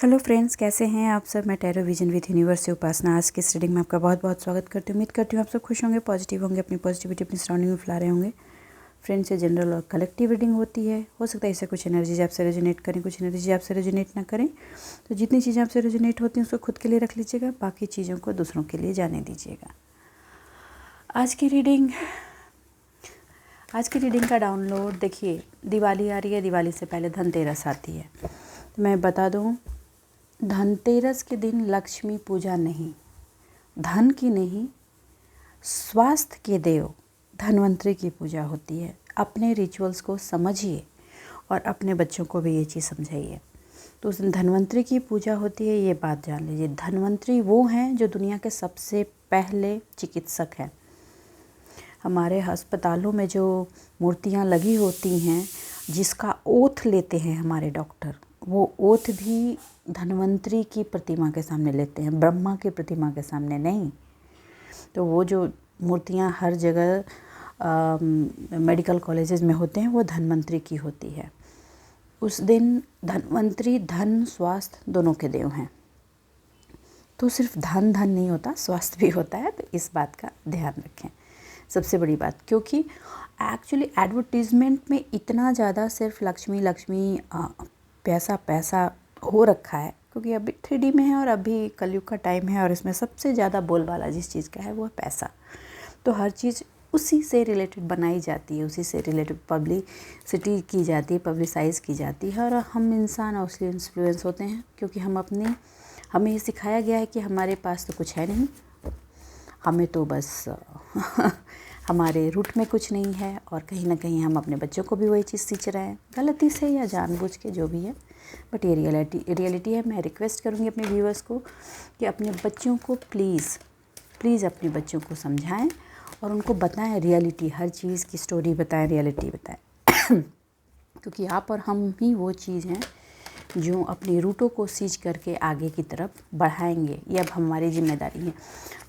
Hello friends, कैसे हैं आप सब। मैं टैरो विजन विद यूनिवर्स से उपासना आज की इस रीडिंग में आपका बहुत बहुत स्वागत करती हूँ। उम्मीद करती हूँ आप सब खुश होंगे, पॉजिटिव होंगे, अपनी पॉजिटिविटी अपनी सराउंडिंग में फैला रहे होंगे। फ्रेंड्स, ये जनरल और कलेक्टिव रीडिंग होती है। हो सकता है इससे कुछ एनर्जीज आपसे रेजोनेट करें, कुछ एनर्जी आपसे रेजोनेट ना करें। तो जितनी चीज़ें आपसे रेजोनेट होती हैं उसको खुद के लिए रख लीजिएगा, बाकी चीज़ों को दूसरों के लिए जाने दीजिएगा। आज की रीडिंग का डाउनलोड देखिए, दिवाली आ रही है, दिवाली से पहले धनतेरस आती है। तो मैं बता दूं, धनतेरस के दिन लक्ष्मी पूजा नहीं, धन की नहीं, स्वास्थ्य के देव धन्वंतरी की पूजा होती है। अपने रिचुअल्स को समझिए और अपने बच्चों को भी ये चीज़ समझाइए। तो उस दिन धन्वंतरी की पूजा होती है, ये बात जान लीजिए। धन्वंतरी वो हैं जो दुनिया के सबसे पहले चिकित्सक हैं। हमारे अस्पतालों में जो मूर्तियाँ लगी होती हैं, जिसका ओथ लेते हैं हमारे डॉक्टर, वो ओथ भी धन्वंतरी की प्रतिमा के सामने लेते हैं, ब्रह्मा की प्रतिमा के सामने नहीं। तो वो जो मूर्तियाँ हर जगह मेडिकल कॉलेजेस में होते हैं, वो धन्वंतरी की होती है। उस दिन धन्वंतरी धन स्वास्थ्य दोनों के देव हैं। तो सिर्फ धन नहीं होता, स्वास्थ्य भी होता है। तो इस बात का ध्यान रखें, सबसे बड़ी बात। क्योंकि एक्चुअली एडवर्टीज़मेंट में इतना ज़्यादा सिर्फ लक्ष्मी लक्ष्मी पैसा हो रखा है, क्योंकि अभी 3D में है और अभी कलयुग का टाइम है और इसमें सबसे ज़्यादा बोलबाला जिस चीज़ का है वो है पैसा। तो हर चीज़ उसी से रिलेटेड बनाई जाती है, उसी से रिलेटेड पब्लिसिटी की जाती है, पब्लिसाइज़ की जाती है। और हम इंसान उसलिए इन्फ्लुएंस होते हैं क्योंकि हमें ये सिखाया गया है कि हमारे पास तो कुछ है नहीं, हमें तो बस हमारे रूट में कुछ नहीं है। और कहीं ना कहीं हम अपने बच्चों को भी वही चीज़ सींच रहे हैं, गलती से या जानबूझ के, जो भी है। बट ये रियलिटी है। मैं रिक्वेस्ट करूँगी अपने व्यूअर्स को कि अपने बच्चों को प्लीज़ अपने बच्चों को समझाएं और उनको बताएं रियलिटी, हर चीज़ की स्टोरी बताएं, रियलिटी बताएं। क्योंकि आप और हम ही वो चीज़ हैं जो अपनी रूटों को सींच करके आगे की तरफ बढ़ाएंगे। ये अब हमारी जिम्मेदारी है।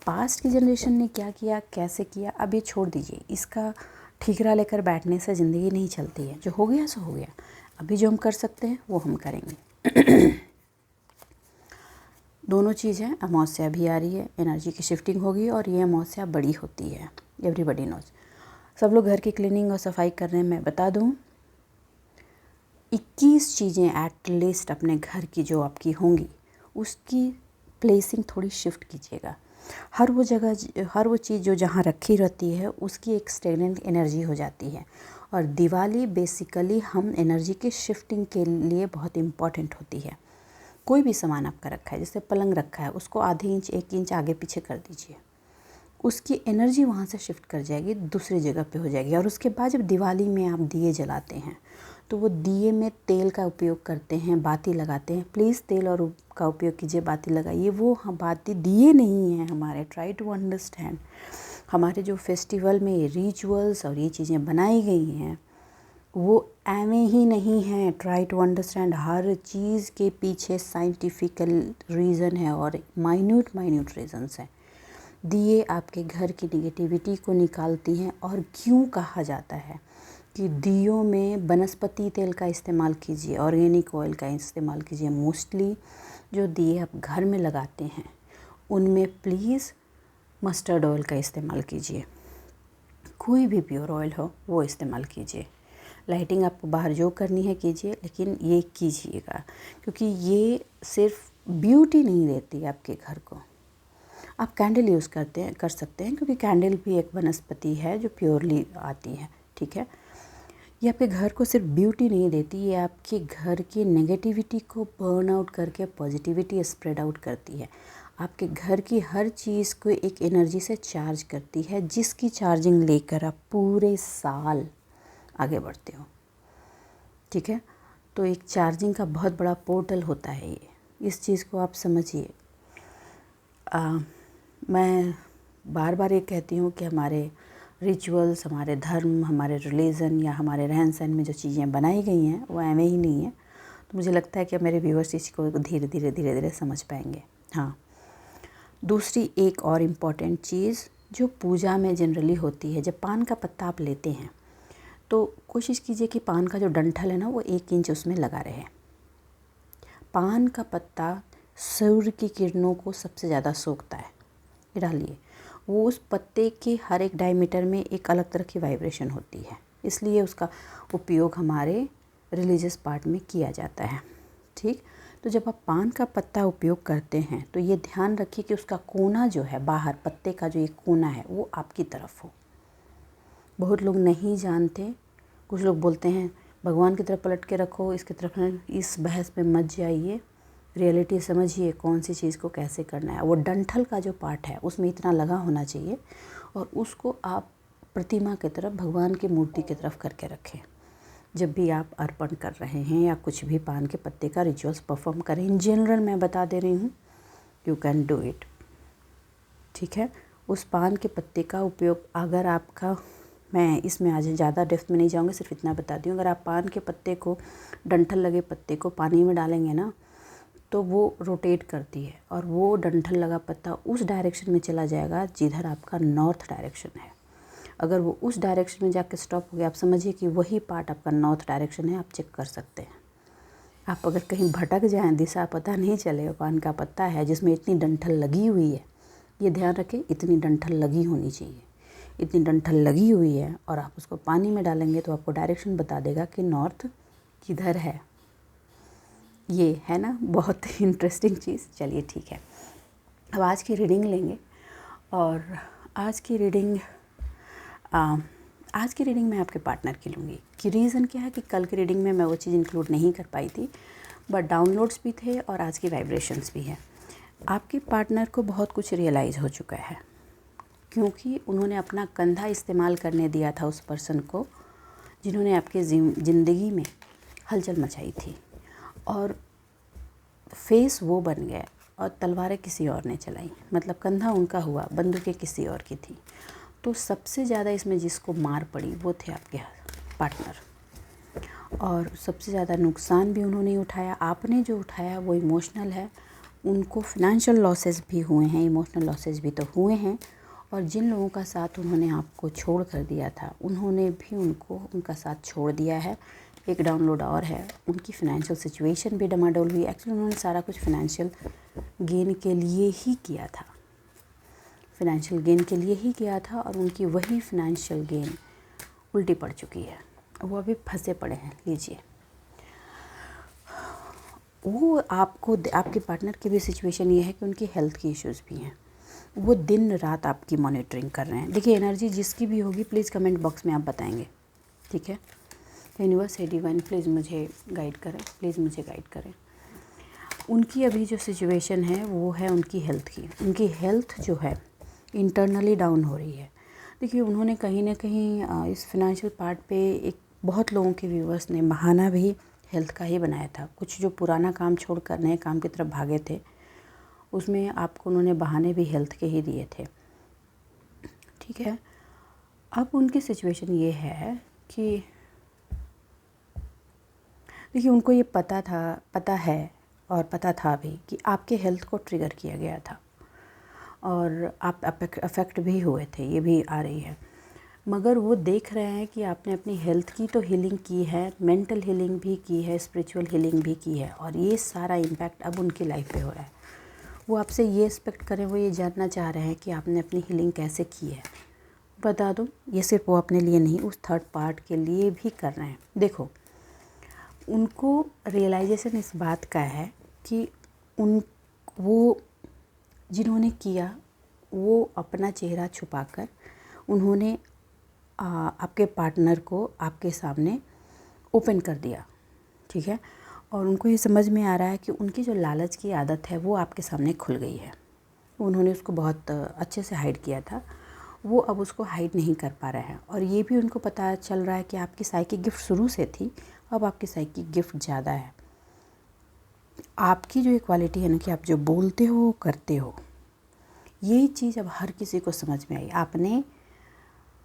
पास्ट की जनरेशन ने क्या किया, कैसे किया, अब ये छोड़ दीजिए। इसका ठीकरा लेकर बैठने से ज़िंदगी नहीं चलती है। जो हो गया सो हो गया। अभी जो हम कर सकते हैं वो हम करेंगे। दोनों चीज़ हैं। अमावस्या भी आ रही है, एनर्जी की शिफ्टिंग होगी और ये अमावस्या बड़ी होती है, एवरीबडी नोज। सब लोग घर की क्लीनिंग और सफाई कर रहे हैं। मैं बता दूं, 21 चीज़ें एट लीस्ट अपने घर की जो आपकी होंगी, उसकी प्लेसिंग थोड़ी शिफ्ट कीजिएगा। हर वो चीज़ जो जहाँ रखी रहती है उसकी एक स्टेगनेंट एनर्जी हो जाती है। और दिवाली बेसिकली हम एनर्जी के शिफ्टिंग के लिए बहुत इम्पॉर्टेंट होती है। कोई भी सामान आपका रखा है, जैसे पलंग रखा है, उसको आधे इंच 1 इंच आगे पीछे कर दीजिए, उसकी एनर्जी वहाँ से शिफ्ट कर जाएगी, दूसरी जगह पे हो जाएगी। और उसके बाद जब दिवाली में आप दिए जलाते हैं तो वो दिए में तेल का उपयोग करते हैं, बाती लगाते हैं। प्लीज़ तेल और का उपयोग कीजिए, बाती लगाइए। वो हम बाती दिए नहीं हैं हमारे। ट्राई टू अंडरस्टैंड, हमारे जो फेस्टिवल में रिचुअल्स और ये चीज़ें बनाई गई हैं वो एवें ही नहीं हैं। ट्राई टू अंडरस्टैंड, हर चीज़ के पीछे साइंटिफिकल रीज़न है और माइन्यूट रीजंस हैं। दिए आपके घर की निगेटिविटी को निकालती हैं। और क्यों कहा जाता है कि दियों में वनस्पति तेल का इस्तेमाल कीजिए, ऑर्गेनिक ऑयल का इस्तेमाल कीजिए। मोस्टली जो दिए आप घर में लगाते हैं उनमें प्लीज़ मस्टर्ड ऑयल का इस्तेमाल कीजिए। कोई भी प्योर ऑयल हो वो इस्तेमाल कीजिए। लाइटिंग आपको बाहर जो करनी है कीजिए, लेकिन ये कीजिएगा, क्योंकि ये सिर्फ ब्यूटी नहीं देती आपके घर को। आप कैंडल यूज़ कर सकते हैं, क्योंकि कैंडल भी एक वनस्पति है जो प्योरली आती है, ठीक है। ये आपके घर को सिर्फ ब्यूटी नहीं देती, ये आपके घर की नेगेटिविटी को बर्न आउट करके पॉजिटिविटी स्प्रेड आउट करती है। आपके घर की हर चीज़ को एक एनर्जी से चार्ज करती है, जिसकी चार्जिंग लेकर आप पूरे साल आगे बढ़ते हो, ठीक है। तो एक चार्जिंग का बहुत बड़ा पोर्टल होता है ये, इस चीज़ को आप समझिए। मैं बार बार ये कहती हूँ कि हमारे रिचुअल्स, हमारे धर्म, हमारे रिलीजन या हमारे रहन सहन में जो चीज़ें बनाई गई हैं वो एवें ही नहीं है। तो मुझे लगता है कि मेरे व्यूअर्स इसको धीरे धीरे समझ पाएंगे। हाँ, दूसरी एक और इम्पॉर्टेंट चीज़ जो पूजा में जनरली होती है, जब पान का पत्ता आप लेते हैं तो कोशिश कीजिए कि पान का जो डंठल है ना वो 1 इंच उसमें लगा रहे। पान का पत्ता सूर्य की किरणों को सबसे ज़्यादा सोखता है। ये डालिए, वो उस पत्ते के हर एक डायमीटर में एक अलग तरह की वाइब्रेशन होती है, इसलिए उसका उपयोग हमारे रिलीजियस पार्ट में किया जाता है। ठीक, तो जब आप पान का पत्ता उपयोग करते हैं तो ये ध्यान रखिए कि उसका कोना जो है बाहर, पत्ते का जो एक कोना है वो आपकी तरफ हो। बहुत लोग नहीं जानते, कुछ लोग बोलते हैं भगवान की तरफ पलट के रखो, इसकी तरफ नहीं। इस बहस में मत जाइए, रियलिटी समझिए कौन सी चीज़ को कैसे करना है। वो डंठल का जो पार्ट है उसमें इतना लगा होना चाहिए और उसको आप प्रतिमा की तरफ, भगवान की मूर्ति की तरफ करके रखें। जब भी आप अर्पण कर रहे हैं या कुछ भी पान के पत्ते का रिचुअल्स परफॉर्म करें, इन जनरल मैं बता दे रही हूँ, यू कैन डू इट। ठीक है, उस पान के पत्ते का उपयोग अगर आपका, मैं इसमें आज ज़्यादा डेप्थ में नहीं जाऊँगी, सिर्फ इतना बता दी हूँ, अगर आप पान के पत्ते को, डंठल लगे पत्ते को पानी में डालेंगे ना तो वो रोटेट करती है और वो डंठल लगा पत्ता उस डायरेक्शन में चला जाएगा जिधर आपका नॉर्थ डायरेक्शन है। अगर वो उस डायरेक्शन में जाके स्टॉप हो गया, आप समझिए कि वही पार्ट आपका नॉर्थ डायरेक्शन है। आप चेक कर सकते हैं। आप अगर कहीं भटक जाएं, दिशा पता नहीं चले, पान का पत्ता है जिसमें इतनी डंठल लगी हुई है, ये ध्यान रखें, इतनी डंठल लगी होनी चाहिए, इतनी डंठल लगी हुई है और आप उसको पानी में डालेंगे तो आपको डायरेक्शन बता देगा कि नॉर्थ किधर है। ये है ना बहुत इंटरेस्टिंग चीज़। चलिए ठीक है, अब आज की रीडिंग लेंगे और आज की रीडिंग मैं आपके पार्टनर की लूँगी। कि रीज़न क्या है कि कल की रीडिंग में मैं वो चीज़ इंक्लूड नहीं कर पाई थी, बट डाउनलोड्स भी थे और आज की वाइब्रेशंस भी हैं। आपके पार्टनर को बहुत कुछ रियलाइज़ हो चुका है, क्योंकि उन्होंने अपना कंधा इस्तेमाल करने दिया था उस पर्सन को जिन्होंने आपकी ज़िंदगी में हलचल मचाई थी, और फेस वो बन गए और तलवारें किसी और ने चलाई। मतलब कंधा उनका हुआ, बंदूकें किसी और की थी। तो सबसे ज़्यादा इसमें जिसको मार पड़ी वो थे आपके पार्टनर, और सबसे ज़्यादा नुकसान भी उन्होंने उठाया। आपने जो उठाया वो इमोशनल है। उनको फिनेंशियल लॉसेस भी हुए हैं, इमोशनल लॉसेस भी तो हुए हैं, और जिन लोगों का साथ उन्होंने आपको छोड़ कर दिया था उन्होंने भी उनका साथ छोड़ दिया है। एक डाउनलोड और है, उनकी फ़िनेंशियल सिचुएशन भी डमाडोल हुई। एक्चुअली उन्होंने सारा कुछ फ़िनेंशियल गेन के लिए ही किया था, फ़िनेंशियल गेन के लिए ही किया था, और उनकी वही फ़िनेंशियल गेन उल्टी पड़ चुकी है। वो अभी फंसे पड़े हैं। लीजिए, वो आपके पार्टनर की भी सिचुएशन ये है कि उनकी हेल्थ की इश्यूज़ भी हैं। वो दिन रात आपकी मॉनिटरिंग कर रहे हैं। देखिए, एनर्जी जिसकी भी होगी प्लीज़ कमेंट बॉक्स में आप बताएंगे, ठीक है। यूनिवर्स है डिवाइन, प्लीज़ मुझे गाइड करें, प्लीज़ मुझे गाइड करें। उनकी अभी जो सिचुएशन है वो है उनकी हेल्थ की। उनकी हेल्थ जो है इंटरनली डाउन हो रही है। देखिए, उन्होंने कहीं ना कहीं इस फिनेंशियल पार्ट पे एक बहुत लोगों के व्यूवर्स ने बहाना भी हेल्थ का ही बनाया था। कुछ जो पुराना काम छोड़कर नए काम की तरफ भागे थे, उसमें आपको उन्होंने बहाने भी हेल्थ के ही दिए थे, ठीक है। अब उनकी सिचुएशन ये है कि देखिए, उनको ये पता है और पता था भी कि आपके हेल्थ को ट्रिगर किया गया था और आप अफेक्ट भी हुए थे, ये भी आ रही है। मगर वो देख रहे हैं कि आपने अपनी हेल्थ की तो हीलिंग की है, मेंटल हीलिंग भी की है, स्पिरिचुअल हीलिंग भी की है, और ये सारा इम्पैक्ट अब उनकी लाइफ पे हो रहा है। वो आपसे ये एक्सपेक्ट करें, वो ये जानना चाह रहे हैं कि आपने अपनी हीलिंग कैसे की है। बता दूँ, ये सिर्फ वो अपने लिए नहीं, उस थर्ड पार्ट के लिए भी कर रहे हैं। देखो, उनको रियलाइजेशन इस बात का है कि वो जिन्होंने किया वो अपना चेहरा छुपाकर उन्होंने आपके पार्टनर को आपके सामने ओपन कर दिया, ठीक है। और उनको ये समझ में आ रहा है कि उनकी जो लालच की आदत है वो आपके सामने खुल गई है। उन्होंने उसको बहुत अच्छे से हाइड किया था, वो अब उसको हाइड नहीं कर पा रहे हैं। और ये भी उनको पता चल रहा है कि आपकी साइकिक गिफ्ट शुरू से थी, अब आपकी साइकिक गिफ्ट ज़्यादा है। आपकी जो ये क्वालिटी है ना कि आप जो बोलते हो करते हो, यही चीज़ अब हर किसी को समझ में आई। आपने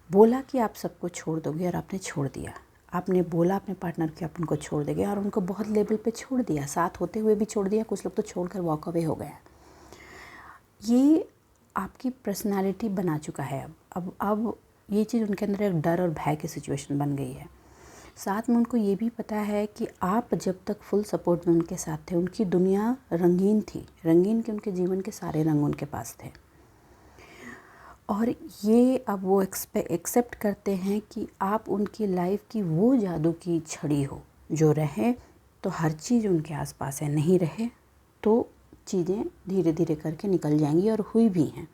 बोला कि आप सबको छोड़ दोगे और आपने छोड़ दिया। आपने बोला अपने पार्टनर कि आप उनको छोड़ देंगे और उनको बहुत लेवल पे छोड़ दिया, साथ होते हुए भी छोड़ दिया। कुछ लोग तो छोड़कर वॉक अवे हो गए। ये आपकी पर्सनालिटी बना चुका है। अब ये चीज़ उनके अंदर एक डर और भय की सिचुएशन बन गई है। साथ में उनको ये भी पता है कि आप जब तक फुल सपोर्ट में उनके साथ थे, उनकी दुनिया रंगीन थी, रंगीन के उनके जीवन के सारे रंग उनके पास थे। और ये अब वो एक्सेप्ट करते हैं कि आप उनकी लाइफ की वो जादू की छड़ी हो जो रहे तो हर चीज़ उनके आसपास है, नहीं रहे तो चीज़ें धीरे धीरे करके निकल जाएंगी, और हुई भी हैं।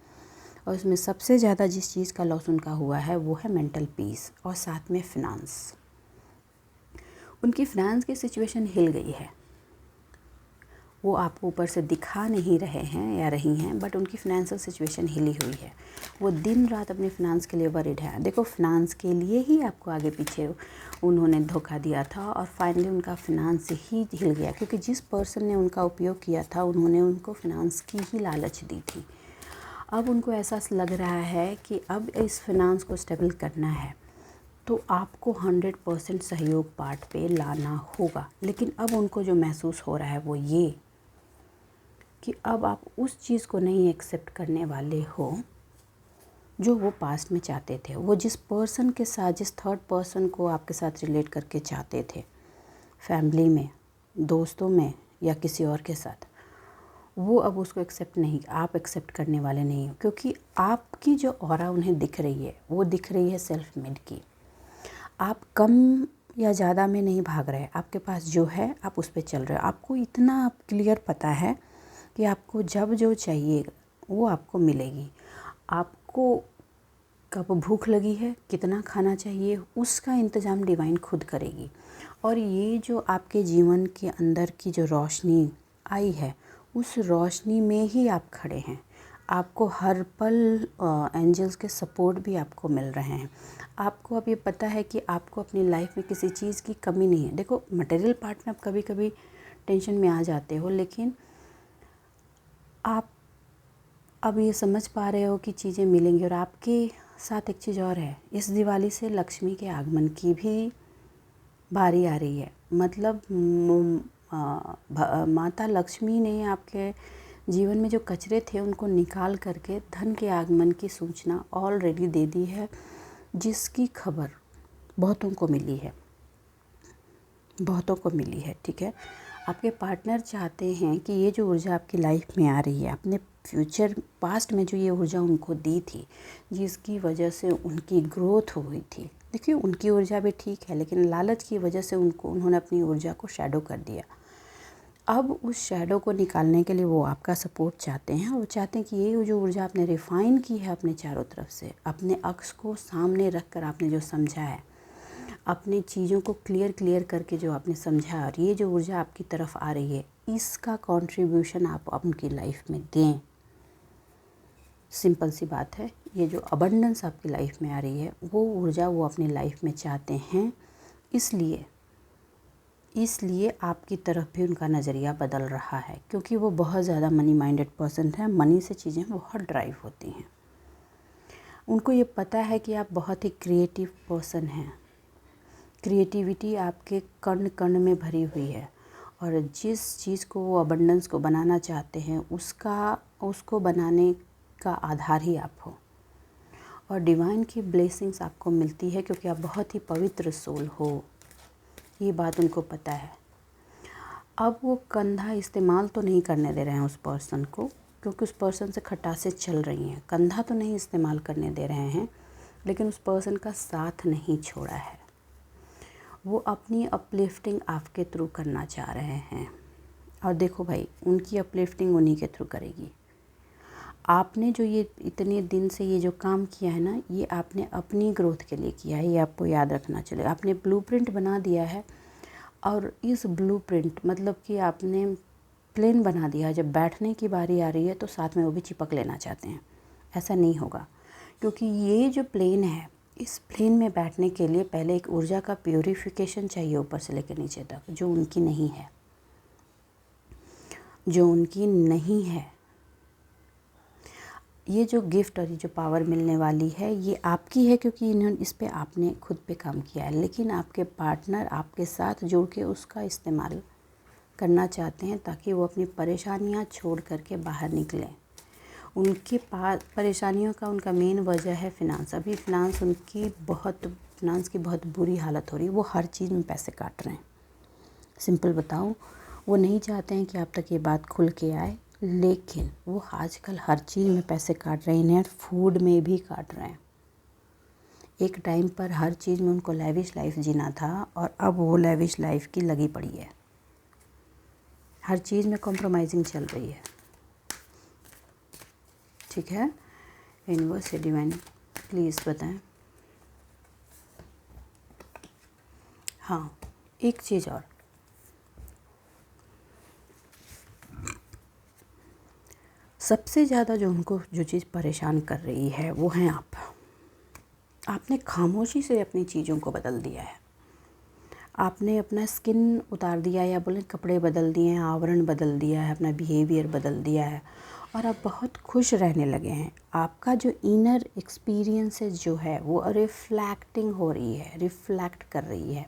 और इसमें सबसे ज़्यादा जिस चीज़ का लॉस उनका हुआ है वो है मेंटल पीस और साथ में फिनांस। उनकी फिनांस की सिचुएशन हिल गई है, वो आपको ऊपर से दिखा नहीं रहे हैं या रही हैं, बट उनकी फिनेंशियल सिचुएशन हिली हुई है। वो दिन रात अपने फिनांस के लिए वरीड है। देखो, फिनांस के लिए ही आपको आगे पीछे उन्होंने धोखा दिया था और फाइनली उनका फिनांस ही हिल गया, क्योंकि जिस पर्सन ने उनका उपयोग किया था उन्होंने उनको फिनांस की ही लालच दी थी। अब उनको ऐसा लग रहा है कि अब इस फिनांस को स्टेबल करना है तो आपको 100% सहयोग पार्ट पे लाना होगा। लेकिन अब उनको जो महसूस हो रहा है वो ये कि अब आप उस चीज़ को नहीं एक्सेप्ट करने वाले हो जो वो पास्ट में चाहते थे। वो जिस पर्सन के साथ, जिस थर्ड पर्सन को आपके साथ रिलेट करके चाहते थे, फैमिली में, दोस्तों में या किसी और के साथ, वो अब उसको आप एक्सेप्ट करने वाले नहीं हो, क्योंकि आपकी जो ऑरा उन्हें दिख रही है वो दिख रही है सेल्फ मेड की। आप कम या ज़्यादा में नहीं भाग रहे, आपके पास जो है आप उस पर चल रहे हो। आपको इतना क्लियर पता है कि आपको जब जो चाहिए वो आपको मिलेगी। आपको कब भूख लगी है, कितना खाना चाहिए, उसका इंतज़ाम डिवाइन खुद करेगी। और ये जो आपके जीवन के अंदर की जो रोशनी आई है उस रोशनी में ही आप खड़े हैं। आपको हर पल एंजल्स के सपोर्ट भी आपको मिल रहे हैं। आपको अब ये पता है कि आपको अपनी लाइफ में किसी चीज़ की कमी नहीं है। देखो, मटेरियल पार्ट में आप कभी कभी टेंशन में आ जाते हो, लेकिन आप अब ये समझ पा रहे हो कि चीज़ें मिलेंगी। और आपके साथ एक चीज़ और है, इस दिवाली से लक्ष्मी के आगमन की भी बारी आ रही है। मतलब माता लक्ष्मी ने आपके जीवन में जो कचरे थे उनको निकाल करके धन के आगमन की सूचना ऑलरेडी दे दी है, जिसकी खबर बहुतों को मिली है, बहुतों को मिली है। ठीक है, आपके पार्टनर चाहते हैं कि ये जो ऊर्जा आपकी लाइफ में आ रही है, अपने फ्यूचर पास्ट में जो ये ऊर्जा उनको दी थी, जिसकी वजह से उनकी ग्रोथ हुई थी। देखिए, उनकी ऊर्जा भी ठीक है, लेकिन लालच की वजह से उन्होंने अपनी ऊर्जा को शैडो कर दिया। अब उस शैडो को निकालने के लिए वो आपका सपोर्ट चाहते हैं। वो चाहते हैं कि ये जो ऊर्जा आपने रिफ़ाइन की है अपने चारों तरफ से, अपने अक्स को सामने रख कर आपने जो समझा है, अपनी चीज़ों को क्लियर करके जो आपने समझा, और ये जो ऊर्जा आपकी तरफ आ रही है, इसका कंट्रीब्यूशन आप उनकी लाइफ में दें। सिंपल सी बात है, ये जो अबंडेंस आपकी लाइफ में आ रही है वो ऊर्जा वो अपनी लाइफ में चाहते हैं। इसलिए आपकी तरफ भी उनका नज़रिया बदल रहा है, क्योंकि वो बहुत ज़्यादा मनी माइंडेड पर्सन है। मनी से चीज़ें बहुत ड्राइव होती हैं। उनको ये पता है कि आप बहुत ही क्रिएटिव पर्सन हैं। क्रिएटिविटी आपके कण कण में भरी हुई है, और जिस चीज़ को वो अबंडेंस को बनाना चाहते हैं उसको बनाने का आधार ही आप हो। और डिवाइन की ब्लेसिंग्स आपको मिलती है क्योंकि आप बहुत ही पवित्र सोल हो, ये बात उनको पता है। अब वो कंधा इस्तेमाल तो नहीं करने दे रहे हैं उस पर्सन को, क्योंकि उस पर्सन से खटासें चल रही हैं। कंधा तो नहीं इस्तेमाल करने दे रहे हैं, लेकिन उस पर्सन का साथ नहीं छोड़ा है। वो अपनी अपलिफ्टिंग आपके थ्रू करना चाह रहे हैं। और देखो भाई, उनकी अपलिफ्टिंग उन्हीं के थ्रू करेगी। आपने जो ये इतने दिन से ये जो काम किया है ना, ये आपने अपनी ग्रोथ के लिए किया है, ये आपको याद रखना चलेगा। आपने ब्लूप्रिंट बना दिया है, और इस ब्लूप्रिंट मतलब कि आपने प्लेन बना दिया। जब बैठने की बारी आ रही है तो साथ में वो भी चिपक लेना चाहते हैं। ऐसा नहीं होगा, क्योंकि ये जो प्लेन है, इस प्लेन में बैठने के लिए पहले एक ऊर्जा का प्योरीफिकेशन चाहिए ऊपर से लेकर नीचे तक, जो उनकी नहीं है, जो उनकी नहीं है। ये जो गिफ्ट और ये जो पावर मिलने वाली है ये आपकी है, क्योंकि इन्होंने इस पे आपने खुद पे काम किया है। लेकिन आपके पार्टनर आपके साथ जुड़ के उसका इस्तेमाल करना चाहते हैं, ताकि वो अपनी परेशानियां छोड़ करके बाहर निकलें। उनके पास परेशानियों का उनका मेन वजह है फिनांस। अभी फिनांस उनकी बहुत फिनांस की बहुत बुरी हालत हो रही है, वो हर चीज़ में पैसे काट रहे हैं। सिंपल बताऊं, वो नहीं चाहते हैं कि आप तक ये बात खुल के आए, लेकिन वो आजकल हर चीज़ में पैसे काट रहे हैं, इनहैंड फूड में भी काट रहे हैं। एक टाइम पर हर चीज़ में उनको लैविश लाइफ जीना था और अब वो लैविश लाइफ की लगी पड़ी है। हर चीज़ में कॉम्प्रोमाइजिंग चल रही है। ठीक है, यूनिवर्स या डिवाइन प्लीज़ बताएं। हाँ, एक चीज़ और, सबसे ज़्यादा जो उनको जो चीज़ परेशान कर रही है वो हैं आप। आपने खामोशी से अपनी चीज़ों को बदल दिया है। आपने अपना स्किन उतार दिया, या बोलें कपड़े बदल दिए हैं, आवरण बदल दिया है, अपना बिहेवियर बदल दिया है और आप बहुत खुश रहने लगे हैं। आपका जो इनर एक्सपीरियंसेस जो है वो रिफ्लेक्टिंग हो रही है, रिफ्लेक्ट कर रही है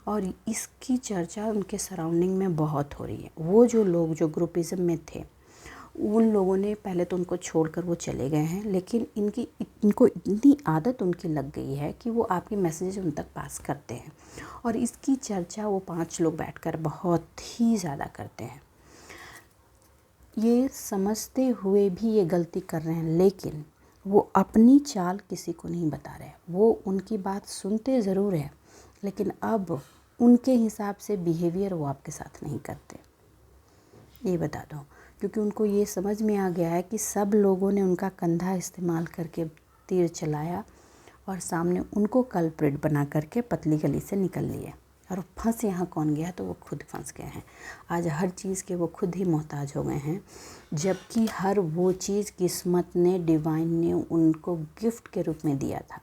और इसकी चर्चा उनके सराउंडिंग में बहुत हो रही है। वो जो लोग जो ग्रुपिज़म में थे, उन लोगों ने पहले तो उनको छोड़कर वो चले गए हैं, लेकिन इनको इतनी आदत उनकी लग गई है कि वो आपके मैसेजेस उन तक पास करते हैं और इसकी चर्चा वो 5 लोग बैठकर बहुत ही ज़्यादा करते हैं। ये समझते हुए भी ये गलती कर रहे हैं, लेकिन वो अपनी चाल किसी को नहीं बता रहे। वो उनकी बात सुनते ज़रूर हैं, लेकिन अब उनके हिसाब से बिहेवियर वो आपके साथ नहीं करते। ये बता दो, क्योंकि उनको ये समझ में आ गया है कि सब लोगों ने उनका कंधा इस्तेमाल करके तीर चलाया और सामने उनको कल्प्रिट बना करके पतली गली से निकल लिए और फंस यहाँ कौन गया, तो वो खुद फंस गए हैं। आज हर चीज़ के वो खुद ही मोहताज हो गए हैं, जबकि हर वो चीज़ किस्मत ने, डिवाइन ने उनको गिफ्ट के रूप में दिया था।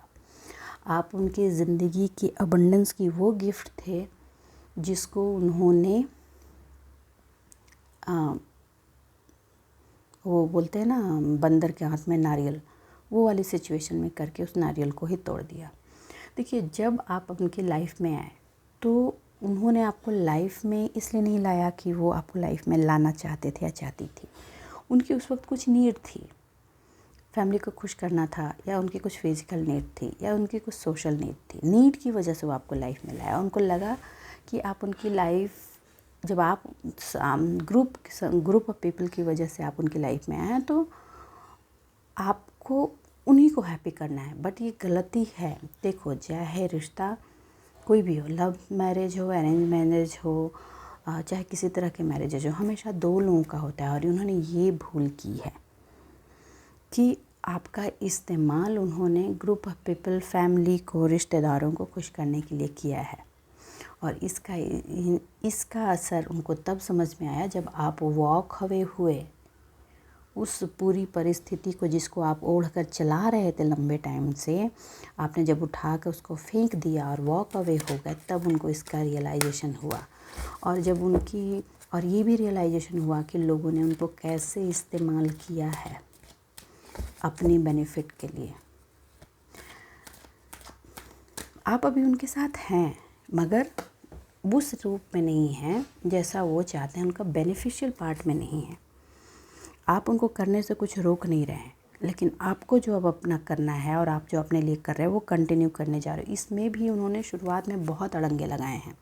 आप उनकी ज़िंदगी की अबंडेंस की वो गिफ्ट थे जिसको उन्होंने वो बोलते हैं ना बंदर के हाथ में नारियल, वो वाली सिचुएशन में करके उस नारियल को ही तोड़ दिया। देखिए, जब आप उनकी लाइफ में आए तो उन्होंने आपको लाइफ में इसलिए नहीं लाया कि वो आपको लाइफ में लाना चाहते थे या चाहती थी। उनकी उस वक्त कुछ नीड थी, फैमिली को खुश करना था, या उनकी कुछ फिजिकल नीड थी, या उनकी कुछ सोशल नीड थी। नीड की वजह से वो आपको लाइफ में लाया। उनको लगा कि आप उनकी लाइफ, जब आप ग्रुप ऑफ पीपल की वजह से आप उनकी लाइफ में आए हैं तो आपको उन्हीं को हैप्पी करना है। बट ये गलती है। देखो, चाहे रिश्ता कोई भी हो, लव मैरिज हो, अरेंज मैरिज हो, चाहे किसी तरह के मैरिज हो, हमेशा 2 लोगों का होता है। और उन्होंने ये भूल की है कि आपका इस्तेमाल उन्होंने ग्रुप ऑफ पीपल, फैमिली को, रिश्तेदारों को खुश करने के लिए किया है। और इसका असर उनको तब समझ में आया जब आप वॉक अवे हुए उस पूरी परिस्थिति को, जिसको आप ओढ़ कर चला रहे थे लंबे टाइम से, आपने जब उठा कर उसको फेंक दिया और वॉक अवे हो गए, तब उनको इसका रियलाइजेशन हुआ। और जब और ये भी रियलाइजेशन हुआ कि लोगों ने उनको कैसे इस्तेमाल किया है अपने बेनिफिट के लिए। आप अभी उनके साथ हैं, मगर उस रूप में नहीं है जैसा वो चाहते हैं, उनका बेनिफिशियल पार्ट में नहीं है। आप उनको करने से कुछ रोक नहीं रहे हैं, लेकिन आपको जो अब अपना करना है और आप जो अपने लिए कर रहे हैं वो कंटिन्यू करने जा रहे हो। इसमें भी उन्होंने शुरुआत में बहुत अड़ंगे लगाए हैं।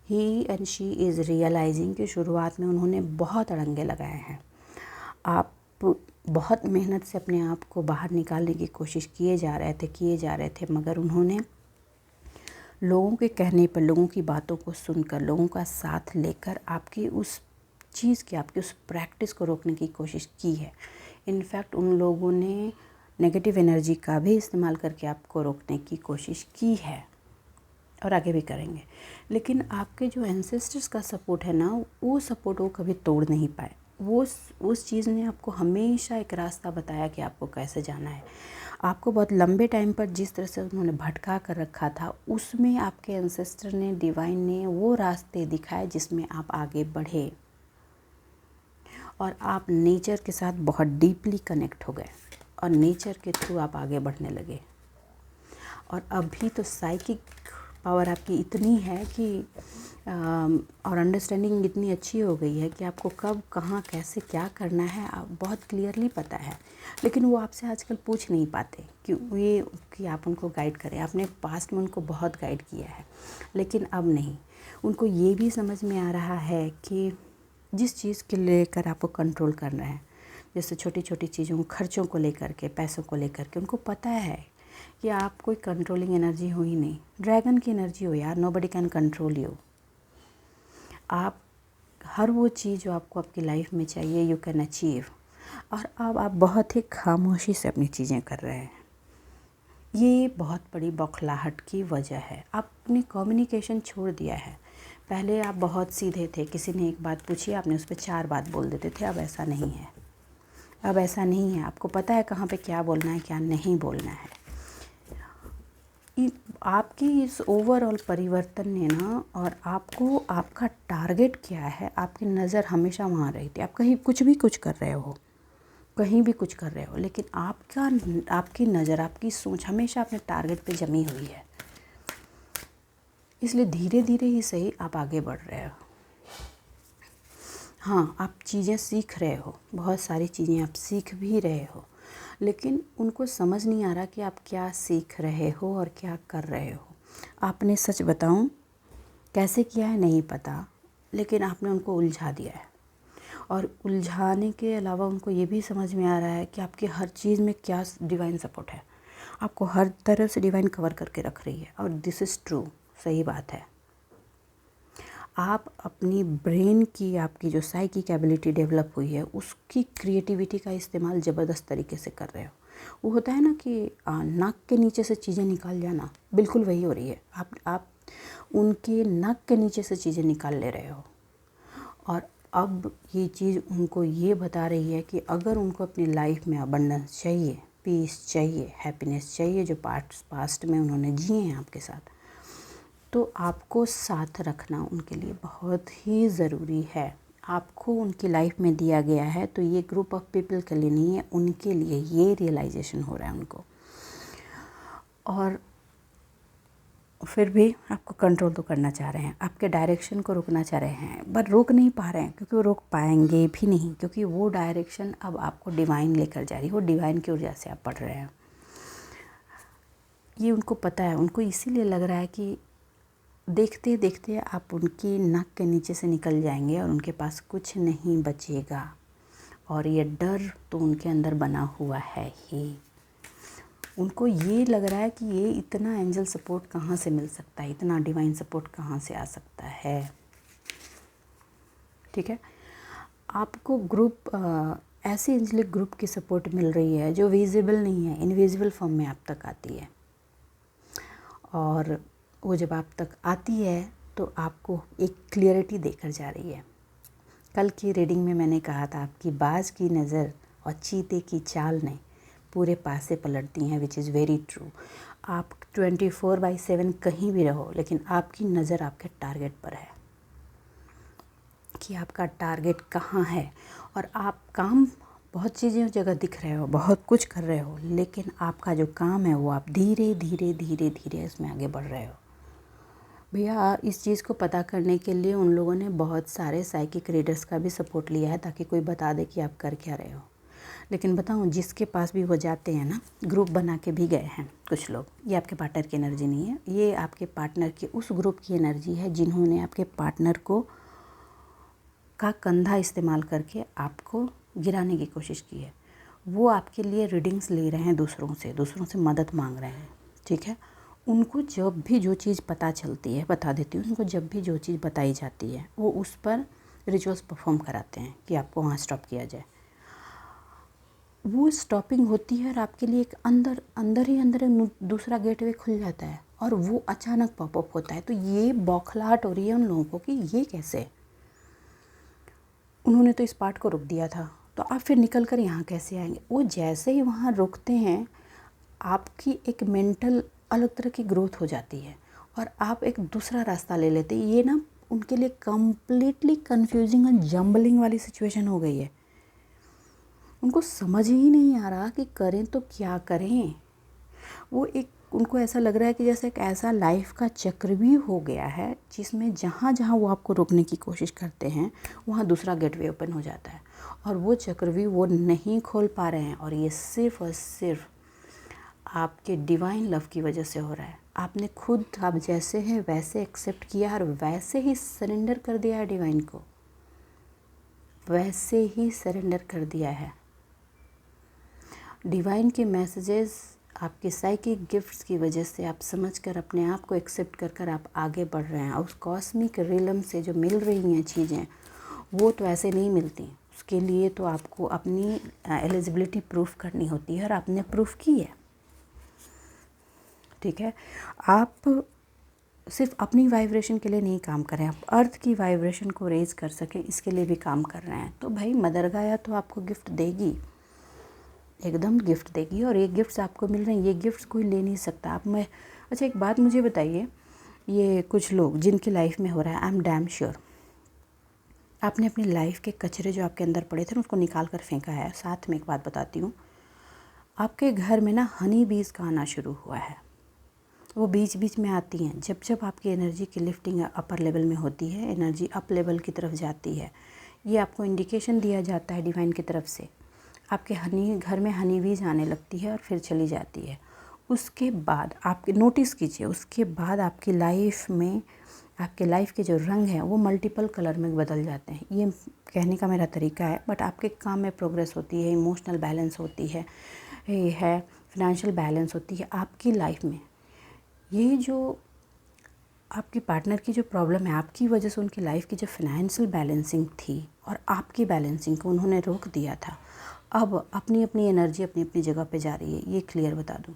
ही एंड शी इज़ रियलाइजिंग कि शुरुआत में उन्होंने बहुत अड़ंगे लगाए हैं। आप बहुत मेहनत से अपने आप को बाहर निकालने की कोशिश किए जा रहे थे, मगर उन्होंने लोगों के कहने पर, लोगों की बातों को सुनकर, लोगों का साथ लेकर आपकी उस चीज़ की, आपकी उस प्रैक्टिस को रोकने की कोशिश की है। इनफैक्ट उन लोगों ने नेगेटिव एनर्जी का भी इस्तेमाल करके आपको रोकने की कोशिश की है और आगे भी करेंगे। लेकिन आपके जो एंसेस्टर्स का सपोर्ट है ना, वो सपोर्ट वो कभी तोड़ नहीं पाए। वो उस चीज़ ने आपको हमेशा एक रास्ता बताया कि आपको कैसे जाना है। आपको बहुत लंबे टाइम पर जिस तरह से उन्होंने भटका कर रखा था, उसमें आपके एंसेस्टर ने, डिवाइन ने वो रास्ते दिखाए जिसमें आप आगे बढ़े और आप नेचर के साथ बहुत डीपली कनेक्ट हो गए और नेचर के थ्रू आप आगे बढ़ने लगे। और अभी तो साइकिक पावर आपकी इतनी है कि और अंडरस्टैंडिंग इतनी अच्छी हो गई है कि आपको कब कहाँ कैसे क्या करना है आप बहुत क्लियरली पता है। लेकिन वो आपसे आजकल पूछ नहीं पाते कि आप उनको गाइड करें। आपने पास्ट में उनको बहुत गाइड किया है, लेकिन अब नहीं। उनको ये भी समझ में आ रहा है कि जिस चीज़ के लेकर आपको कंट्रोल करना है, जैसे छोटी छोटी चीज़ों खर्चों को लेकर के, पैसों को लेकर के, उनको पता है कि आप कोई कंट्रोलिंग एनर्जी हो ही नहीं, ड्रैगन की एनर्जी हो यार। Nobody can control you. आप हर वो चीज़ जो आपको आपकी लाइफ में चाहिए यू कैन अचीव। और अब आप बहुत ही खामोशी से अपनी चीज़ें कर रहे हैं। ये बहुत बड़ी बौखलाहट की वजह है। आप अपनी कम्युनिकेशन छोड़ दिया है। पहले आप बहुत सीधे थे, किसी ने एक बात पूछी आपने उस पर 4 बात बोल देते थे। अब ऐसा नहीं है। अब ऐसा नहीं है। आपको पता है कहाँ पे क्या बोलना है, क्या नहीं बोलना है। आपकी इस ओवरऑल परिवर्तन ने ना, और आपको आपका टारगेट क्या है, आपकी नज़र हमेशा वहाँ रही थी। आप कहीं कुछ कर रहे हो, कहीं भी कुछ कर रहे हो, लेकिन आपकी नज़र, आपकी सोच हमेशा अपने टारगेट पे जमी हुई है। इसलिए धीरे धीरे ही सही आप आगे बढ़ रहे हो। हाँ, आप चीज़ें सीख रहे हो, बहुत सारी चीज़ें आप सीख भी रहे हो, लेकिन उनको समझ नहीं आ रहा कि आप क्या सीख रहे हो और क्या कर रहे हो। आपने, सच बताऊं, कैसे किया है नहीं पता, लेकिन आपने उनको उलझा दिया है। और उलझाने के अलावा उनको ये भी समझ में आ रहा है कि आपकी हर चीज़ में क्या डिवाइन सपोर्ट है। आपको हर तरफ से डिवाइन कवर करके रख रही है। और दिस इज़ ट्रू, सही बात है। आप अपनी ब्रेन की, आपकी जो साइकिक एबिलिटी डेवलप हुई है, उसकी क्रिएटिविटी का इस्तेमाल ज़बरदस्त तरीके से कर रहे हो। वो होता है ना कि नाक के नीचे से चीज़ें निकाल जाना, बिल्कुल वही हो रही है। आप उनके नाक के नीचे से चीज़ें निकाल ले रहे हो। और अब ये चीज़ उनको ये बता रही है कि अगर उनको अपनी लाइफ में अबंडेंस चाहिए, पीस चाहिए, हैप्पीनेस चाहिए, जो पास्ट में उन्होंने जिए हैं आपके साथ, तो आपको साथ रखना उनके लिए बहुत ही ज़रूरी है। आपको उनकी लाइफ में दिया गया है, तो ये ग्रुप ऑफ पीपल के लिए नहीं है, उनके लिए। ये रियलाइजेशन हो रहा है उनको। और फिर भी आपको कंट्रोल तो करना चाह रहे हैं, आपके डायरेक्शन को रोकना चाह रहे हैं, पर रोक नहीं पा रहे हैं, क्योंकि वो रोक पाएंगे भी नहीं, क्योंकि वो डायरेक्शन अब आपको डिवाइन लेकर जा रही है। वो डिवाइन की ऊर्जा से आप पढ़ रहे हैं। ये उनको पता है। उनको इसीलिए लग रहा है कि देखते देखते आप उनकी नाक के नीचे से निकल जाएंगे और उनके पास कुछ नहीं बचेगा। और ये डर तो उनके अंदर बना हुआ है ही। उनको ये लग रहा है कि ये इतना एंजल सपोर्ट कहाँ से मिल सकता है, इतना डिवाइन सपोर्ट कहाँ से आ सकता है। ठीक है, आपको ग्रुप ऐसे एंजलिक ग्रुप की सपोर्ट मिल रही है जो विजिबल नहीं है, इनविजिबल फॉर्म में आप तक आती है। और वो जब आप तक आती है तो आपको एक क्लियरिटी देकर जा रही है। कल की रीडिंग में मैंने कहा था, आपकी बाज की नज़र और चीते की चाल ने पूरे पासे पलटती हैं, विच इज़ वेरी ट्रू। आप 24/7 कहीं भी रहो, लेकिन आपकी नज़र आपके टारगेट पर है कि आपका टारगेट कहाँ है। और आप काम, बहुत चीज़ें जगह दिख रहे हो, बहुत कुछ कर रहे हो, लेकिन आपका जो काम है वो आप धीरे धीरे धीरे धीरे इसमें आगे बढ़ रहे हो। भैया, इस चीज़ को पता करने के लिए उन लोगों ने बहुत सारे साइकिक रीडर्स का भी सपोर्ट लिया है, ताकि कोई बता दे कि आप कर क्या रहे हो। लेकिन बताऊँ, जिसके पास भी वो जाते हैं ना, ग्रुप बना के भी गए हैं कुछ लोग, ये आपके पार्टनर की एनर्जी नहीं है, ये आपके पार्टनर के उस ग्रुप की एनर्जी है जिन्होंने आपके पार्टनर को का कंधा इस्तेमाल करके आपको गिराने की कोशिश की है। वो आपके लिए रीडिंग्स ले रहे हैं दूसरों से मदद मांग रहे हैं। ठीक है, उनको जब भी जो चीज़ पता चलती है, बता देती हूँ, उनको जब भी जो चीज़ बताई जाती है वो उस पर रिचुअल्स परफॉर्म कराते हैं कि आपको वहाँ स्टॉप किया जाए। वो स्टॉपिंग होती है और आपके लिए एक अंदर ही दूसरा गेटवे खुल जाता है और वो अचानक पॉपअप होता है। तो ये बौखलाहट हो रही है उन लोगों को कि ये कैसे, उन्होंने तो इस पार्ट को रोक दिया था, तो आप फिर निकल कर यहाँ कैसे आएंगे। वो जैसे ही वहाँ रुकते हैं, आपकी एक मेंटल अलग तरह की ग्रोथ हो जाती है और आप एक दूसरा रास्ता ले लेते हैं। ये ना उनके लिए कम्प्लीटली कन्फ्यूजिंग और जम्बलिंग वाली सिचुएशन हो गई है। उनको समझ ही नहीं आ रहा कि करें तो क्या करें। वो एक उनको ऐसा लग रहा है कि जैसे एक ऐसा लाइफ का चक्र भी हो गया है जिसमें जहाँ जहाँ वो आपको रोकने की कोशिश करते हैं वहाँ दूसरा गेटवे ओपन हो जाता है, और वो चक्र भी वो नहीं खोल पा रहे हैं। और ये सिर्फ़ और सिर्फ आपके डिवाइन लव की वजह से हो रहा है। आपने खुद आप जैसे हैं वैसे एक्सेप्ट किया और वैसे ही सरेंडर कर दिया है डिवाइन को, वैसे ही सरेंडर कर दिया है। डिवाइन के मैसेजेस आपके साइकिक गिफ्ट्स की वजह से आप समझकर अपने आप को एक्सेप्ट कर कर आप आगे बढ़ रहे हैं। और उस कॉस्मिक रिलम से जो मिल रही हैं चीज़ें वो तो ऐसे नहीं मिलती, उसके लिए तो आपको अपनी एलिजिबिलिटी प्रूफ करनी होती है, और आपने प्रूफ की है। ठीक है, आप सिर्फ अपनी वाइब्रेशन के लिए नहीं काम कर रहे हैं, आप अर्थ की वाइब्रेशन को रेज कर सकें इसके लिए भी काम कर रहे हैं। तो भाई मदर गाया तो आपको गिफ्ट देगी, एकदम गिफ्ट देगी, और ये गिफ्ट्स आपको मिल रहे हैं, ये गिफ्ट्स कोई ले नहीं सकता। आप मैं अच्छा एक बात मुझे बताइए, ये कुछ लोग जिनकी लाइफ में हो रहा है, आई एम डैम श्योर आपने अपनी लाइफ के कचरे जो आपके अंदर पड़े थे ना उसको निकाल कर फेंका है। साथ में एक बात बताती हूँ, आपके घर में ना हनी बीज का आना शुरू हुआ है। वो बीच बीच में आती हैं, जब जब आपकी एनर्जी की लिफ्टिंग अपर लेवल में होती है, एनर्जी अप लेवल की तरफ जाती है, ये आपको इंडिकेशन दिया जाता है डिवाइन की तरफ से। आपके घर में हनी बीज आने लगती है और फिर चली जाती है। उसके बाद आपके नोटिस कीजिए, उसके बाद आपकी लाइफ में आपके लाइफ के जो रंग हैं वो मल्टीपल कलर में बदल जाते हैं। ये कहने का मेरा तरीका है, बट आपके काम में प्रोग्रेस होती है, इमोशनल बैलेंस होती है, फिनेंशियल बैलेंस होती है आपकी लाइफ में। ये जो आपकी पार्टनर की जो प्रॉब्लम है, आपकी वजह से उनकी लाइफ की जो फिनेंशियल बैलेंसिंग थी और आपकी बैलेंसिंग को उन्होंने रोक दिया था, अब अपनी अपनी एनर्जी अपनी अपनी जगह पे जा रही है। ये क्लियर बता दूँ,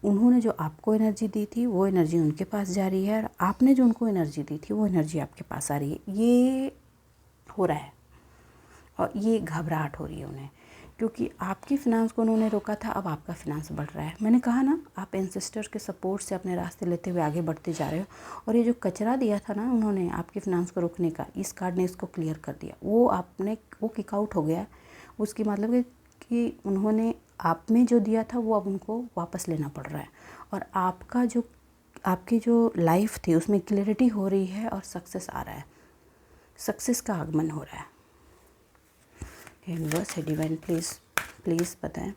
उन्होंने जो आपको एनर्जी दी थी वो एनर्जी उनके पास जा रही है, और आपने जो उनको एनर्जी दी थी वो एनर्जी आपके पास आ रही है। ये हो रहा है, और ये घबराहट हो रही है उन्हें, क्योंकि आपकी फ़िनांस को उन्होंने रोका था, अब आपका फ़िनांस बढ़ रहा है। मैंने कहा ना, आप एंसेस्टर्स के सपोर्ट से अपने रास्ते लेते हुए आगे बढ़ते जा रहे हो, और ये जो कचरा दिया था ना उन्होंने आपकी फ़िनांस को रोकने का, इस कार्ड ने इसको क्लियर कर दिया। वो किक आउट हो गया। उसकी मतलब है कि उन्होंने आप में जो दिया था वो अब उनको वापस लेना पड़ रहा है, और आपकी जो लाइफ थी उसमें क्लैरिटी हो रही है और सक्सेस आ रहा है, सक्सेस का आगमन हो रहा है। यूनिवर्स है डिवाइन, प्लीज़ बताएं।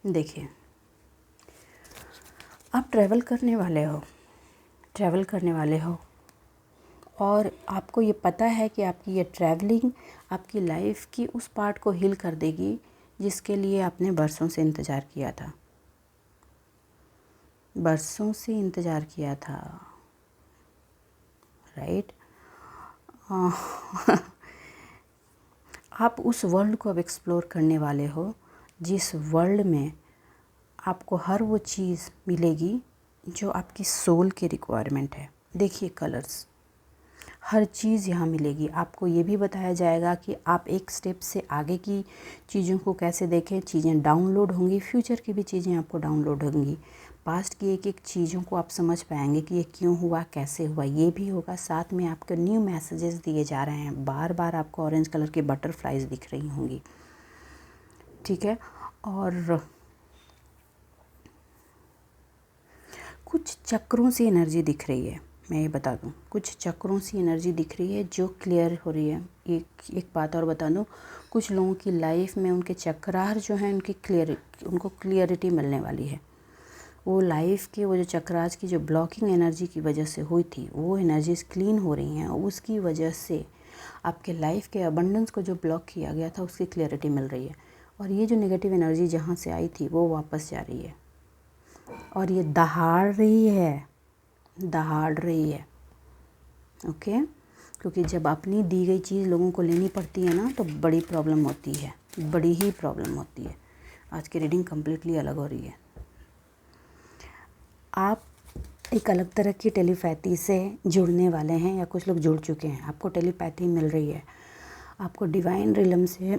देखिए, आप ट्रैवल करने वाले हो, और आपको ये पता है कि आपकी ये ट्रैवलिंग आपकी लाइफ की उस पार्ट को हील कर देगी जिसके लिए आपने बरसों से इंतज़ार किया था, राइट। आप उस वर्ल्ड को अब एक्सप्लोर करने वाले हो जिस वर्ल्ड में आपको हर वो चीज़ मिलेगी जो आपकी सोल की रिक्वायरमेंट है। देखिए, कलर्स, हर चीज़ यहाँ मिलेगी। आपको ये भी बताया जाएगा कि आप एक स्टेप से आगे की चीज़ों को कैसे देखें। चीज़ें डाउनलोड होंगी, फ्यूचर की भी चीज़ें आपको डाउनलोड होंगी, पास्ट की एक एक चीज़ों को आप समझ पाएंगे कि ये क्यों हुआ, कैसे हुआ, ये भी होगा। साथ में आपको न्यू मैसेजेस दिए जा रहे हैं, बार बार आपको ऑरेंज कलर की बटरफ्लाइज दिख रही होंगी, ठीक है। और कुछ चक्रों से एनर्जी दिख रही है, मैं ये बता दूं, कुछ चक्रों से एनर्जी दिख रही है जो क्लियर हो रही है। एक बात और बता दूं, कुछ लोगों की लाइफ में उनके चक्रार जो हैं उनको क्लियरिटी मिलने वाली है। वो लाइफ के वो जो चक्रार्स की जो ब्लॉकिंग एनर्जी की वजह से हुई थी वो एनर्जीज क्लीन हो रही हैं, उसकी वजह से आपके लाइफ के अबंडेंस को जो ब्लॉक किया गया था उसकी क्लियरिटी मिल रही है। और ये जो नेगेटिव एनर्जी जहाँ से आई थी वो वापस जा रही है, और ये दहाड़ रही है, ओके। क्योंकि जब अपनी दी गई चीज़ लोगों को लेनी पड़ती है ना तो बड़ी प्रॉब्लम होती है, बड़ी ही प्रॉब्लम होती है। आज की रीडिंग कम्प्लीटली अलग हो रही है। आप एक अलग तरह की टेलीपैथी से जुड़ने वाले हैं, या कुछ लोग जुड़ चुके हैं, आपको टेलीपैथी मिल रही है, आपको डिवाइन रिलम से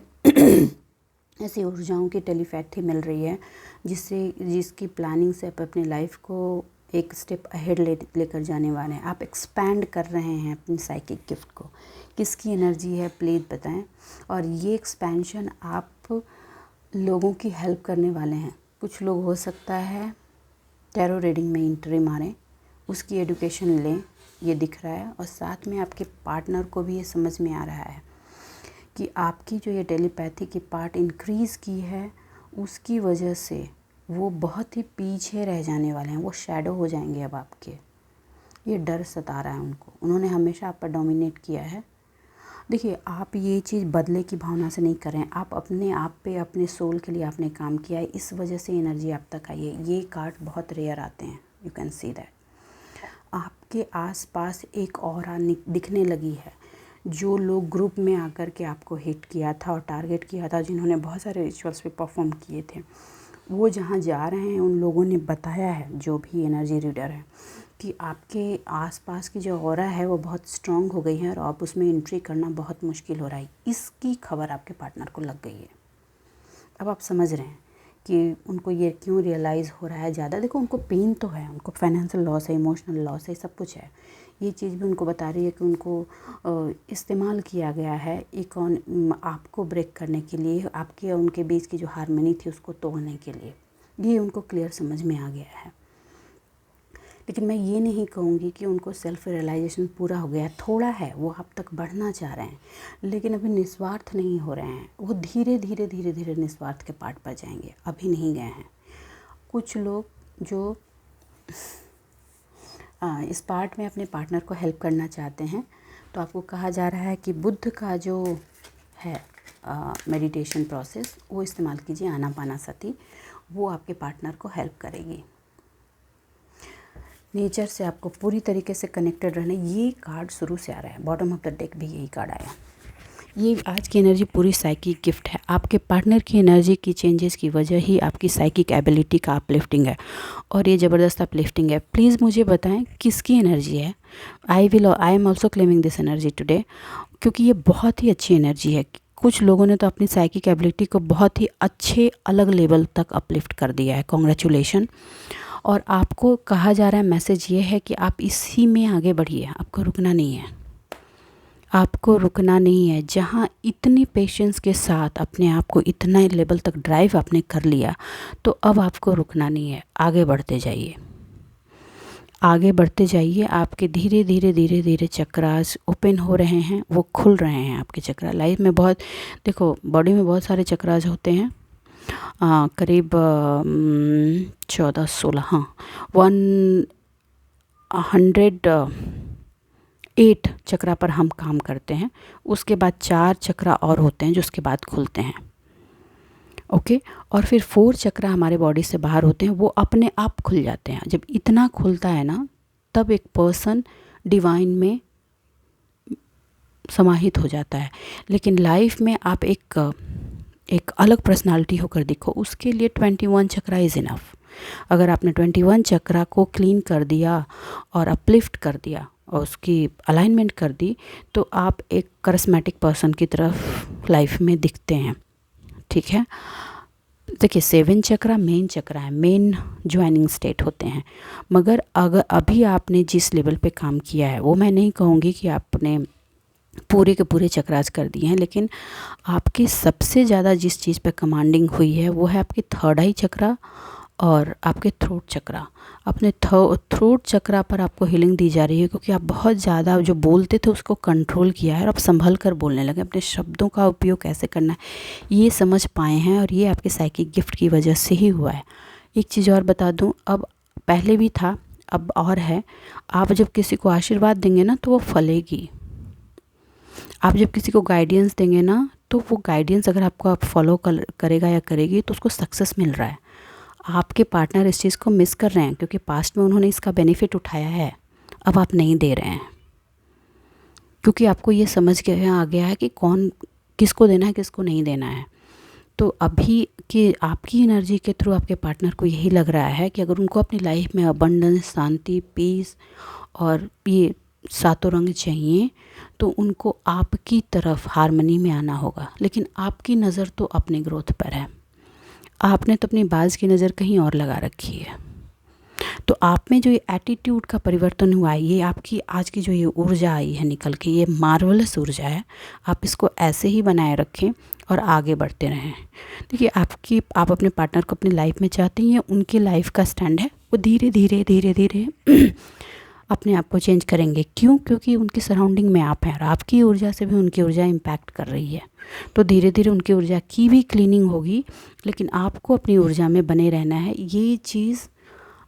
ऐसी ऊर्जाओं की टेलीपैथी मिल रही है जिसकी प्लानिंग से आप अपनी लाइफ को एक स्टेप अहेड लेकर जाने वाले हैं। आप एक्सपैंड कर रहे हैं अपनी साइकिक गिफ्ट को। किसकी एनर्जी है प्लीज़ बताएं। और ये एक्सपेंशन आप लोगों की हेल्प करने वाले हैं, कुछ लोग हो सकता है टैरो रीडिंग में एंट्री मारें, उसकी एजुकेशन लें, ये दिख रहा है। और साथ में आपके पार्टनर को भी ये समझ में आ रहा है कि आपकी जो ये टेलीपैथी की पार्ट इंक्रीज़ की है, उसकी वजह से वो बहुत ही पीछे रह जाने वाले हैं, वो शैडो हो जाएंगे अब आपके। ये डर सता रहा है उनको, उन्होंने हमेशा आप पर डोमिनेट किया है। देखिए, आप ये चीज़ बदले की भावना से नहीं कर रहे हैं, आप अपने आप पे, अपने सोल के लिए आपने काम किया है, इस वजह से एनर्जी आप तक आई है। ये कार्ड बहुत रेयर आते हैं, यू कैन सी दैट। आपके आसपास एक ऑरा दिखने लगी है। जो लोग ग्रुप में आकर के आपको हिट किया था और टारगेट किया था, जिन्होंने बहुत सारे रिचुअल्स पे परफॉर्म किए थे, वो जहाँ जा रहे हैं उन लोगों ने बताया है, जो भी एनर्जी रीडर है, कि आपके आसपास की जो ऑरा है वो बहुत स्ट्रांग हो गई है और अब उसमें एंट्री करना बहुत मुश्किल हो रहा है। इसकी खबर आपके पार्टनर को लग गई है। अब आप समझ रहे हैं कि उनको ये क्यों रियलाइज़ हो रहा है ज़्यादा। देखो, उनको पेन तो है, उनको फाइनेंशियल लॉस है, इमोशनल लॉस है, सब कुछ है। ये चीज़ भी उनको बता रही है कि उनको इस्तेमाल किया गया है आपको ब्रेक करने के लिए, आपके और उनके बीच की जो हारमोनी थी उसको तोड़ने के लिए। ये उनको क्लियर समझ में आ गया है। लेकिन मैं ये नहीं कहूँगी कि उनको सेल्फ रियलाइजेशन पूरा हो गया, थोड़ा है, वो आप तक बढ़ना चाह रहे हैं, लेकिन अभी निस्वार्थ नहीं हो रहे हैं। वो धीरे धीरे धीरे धीरे निस्वार्थ के पार्ट पर जाएंगे, अभी नहीं गए हैं। कुछ लोग जो इस पार्ट में अपने पार्टनर को हेल्प करना चाहते हैं, तो आपको कहा जा रहा है कि बुद्ध का जो है मेडिटेशन प्रोसेस, वो इस्तेमाल कीजिए, आनापानासती, वो आपके पार्टनर को हेल्प करेगी। नेचर से आपको पूरी तरीके से कनेक्टेड रहना। ये कार्ड शुरू से आ रहा है, बॉटम ऑफ द डेक भी यही कार्ड आया। ये आज की एनर्जी पूरी साइकिक गिफ्ट है। आपके पार्टनर की एनर्जी की चेंजेस की वजह ही आपकी साइकिक एबिलिटी का अपलिफ्टिंग है, और ये ज़बरदस्त अपलिफ्टिंग है। प्लीज़ मुझे बताएं किसकी एनर्जी है। I am also claiming this energy today, क्योंकि ये बहुत ही अच्छी एनर्जी है। कुछ लोगों ने तो अपनी साइकिक एबिलिटी को बहुत ही अच्छे अलग लेवल तक अपलिफ्ट कर दिया है। कॉन्ग्रेचुलेशन। और आपको कहा जा रहा है, मैसेज ये है कि आप इसी में आगे बढ़िए, आपको रुकना नहीं है, आपको रुकना नहीं है। जहाँ इतनी पेशेंस के साथ अपने आप को इतना लेवल तक ड्राइव आपने कर लिया, तो अब आपको रुकना नहीं है, आगे बढ़ते जाइए, आगे बढ़ते जाइए। आपके धीरे धीरे धीरे धीरे चक्रास ओपन हो रहे हैं, वो खुल रहे हैं आपके चक्रा। लाइफ में बहुत, देखो, बॉडी में बहुत सारे चक्रास होते हैं, करीब 14-16, हाँ, 108 चक्रा पर हम काम करते हैं। उसके बाद 4 चक्रा और होते हैं जो उसके बाद खुलते हैं, ओके। और फिर 4 चक्रा हमारे बॉडी से बाहर होते हैं, वो अपने आप खुल जाते हैं। जब इतना खुलता है ना, तब एक पर्सन डिवाइन में समाहित हो जाता है। लेकिन लाइफ में आप एक अलग पर्सनालिटी होकर दिखो, उसके लिए 21 चक्रा इज़ इनफ। अगर आपने 21 चक्रा को क्लीन कर दिया और अपलिफ्ट कर दिया और उसकी अलाइनमेंट कर दी, तो आप एक करिस्मेटिक पर्सन की तरफ लाइफ में दिखते हैं, ठीक है। देखिए, 7 चक्रा मेन चक्रा है, मेन ज्वाइनिंग स्टेट होते हैं। मगर अगर अभी आपने जिस लेवल पे काम किया है, वो मैं नहीं कहूँगी कि आपने पूरे के पूरे चक्रास कर दिए हैं, लेकिन आपकी सबसे ज़्यादा जिस चीज़ पे कमांडिंग हुई है वो है आपकी थर्ड आई चक्रा और आपके थ्रोट चक्रा। अपने थ्रोट चक्रा पर आपको हीलिंग दी जा रही है, क्योंकि आप बहुत ज़्यादा जो बोलते थे उसको कंट्रोल किया है और आप संभल कर बोलने लगे। अपने शब्दों का उपयोग कैसे करना है ये समझ पाए हैं, और ये आपके साइकिक गिफ्ट की वजह से ही हुआ है। एक चीज़ और बता दूँ, अब पहले भी था, अब और है। आप जब किसी को आशीर्वाद देंगे ना, तो वो फलेगी। आप जब किसी को गाइडेंस देंगे ना, तो वो गाइडेंस अगर आपको आप फॉलो करेगा या करेगी, तो उसको सक्सेस मिल रहा है। आपके पार्टनर इस चीज़ को मिस कर रहे हैं, क्योंकि पास्ट में उन्होंने इसका बेनिफिट उठाया है, अब आप नहीं दे रहे हैं, क्योंकि आपको ये समझ आ गया है कि कौन किसको देना है, किसको नहीं देना है। तो अभी कि आपकी एनर्जी के थ्रू आपके पार्टनर को यही लग रहा है कि अगर उनको अपनी लाइफ में अबंडेंस, शांति, पीस और ये सातों रंग चाहिए, तो उनको आपकी तरफ हारमनी में आना होगा। लेकिन आपकी नज़र तो अपने ग्रोथ पर है, आपने तो अपनी बाज की नज़र कहीं और लगा रखी है। तो आप में जो ये एटीट्यूड का परिवर्तन हुआ है, ये आपकी आज की जो ये ऊर्जा आई है निकल के, ये मार्वलस ऊर्जा है। आप इसको ऐसे ही बनाए रखें और आगे बढ़ते रहें। देखिए आप अपने पार्टनर को अपनी लाइफ में चाहते हैं, उनकी लाइफ का स्टैंड है, वो धीरे धीरे धीरे धीरे अपने आप को चेंज करेंगे। क्यों? क्योंकि उनकी सराउंडिंग में आप हैं और आपकी ऊर्जा से भी उनकी ऊर्जा इम्पैक्ट कर रही है। तो धीरे धीरे उनकी ऊर्जा की भी क्लीनिंग होगी, लेकिन आपको अपनी ऊर्जा में बने रहना है। ये चीज़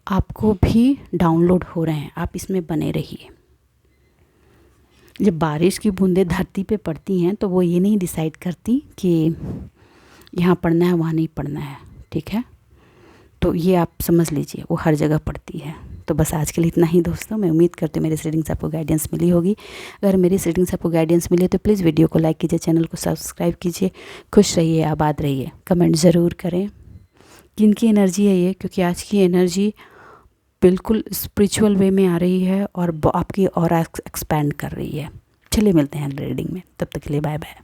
आपको भी डाउनलोड हो रहे हैं, आप इसमें बने रहिए। जब बारिश की बूंदें धरती पे पड़ती हैं तो वो ये नहीं डिसाइड करती कि यहाँ पढ़ना है वहाँ नहीं पढ़ना है, ठीक है? तो ये आप समझ लीजिए, वो हर जगह पड़ती है। तो बस आज के लिए इतना ही दोस्तों। मैं उम्मीद करती हूँ मेरी रीडिंग से आपको गाइडेंस मिली होगी। अगर मेरी रीडिंग से आपको गाइडेंस मिली तो प्लीज़ वीडियो को लाइक कीजिए, चैनल को सब्सक्राइब कीजिए। खुश रहिए, आबाद रहिए। कमेंट ज़रूर करें किनकी एनर्जी है ये, क्योंकि आज की एनर्जी बिल्कुल स्पिरिचुअल वे में आ रही है और आपकी ऑरा एक्सपैंड कर रही है। चलिए मिलते हैं रीडिंग में, तब तक के लिए बाय बाय।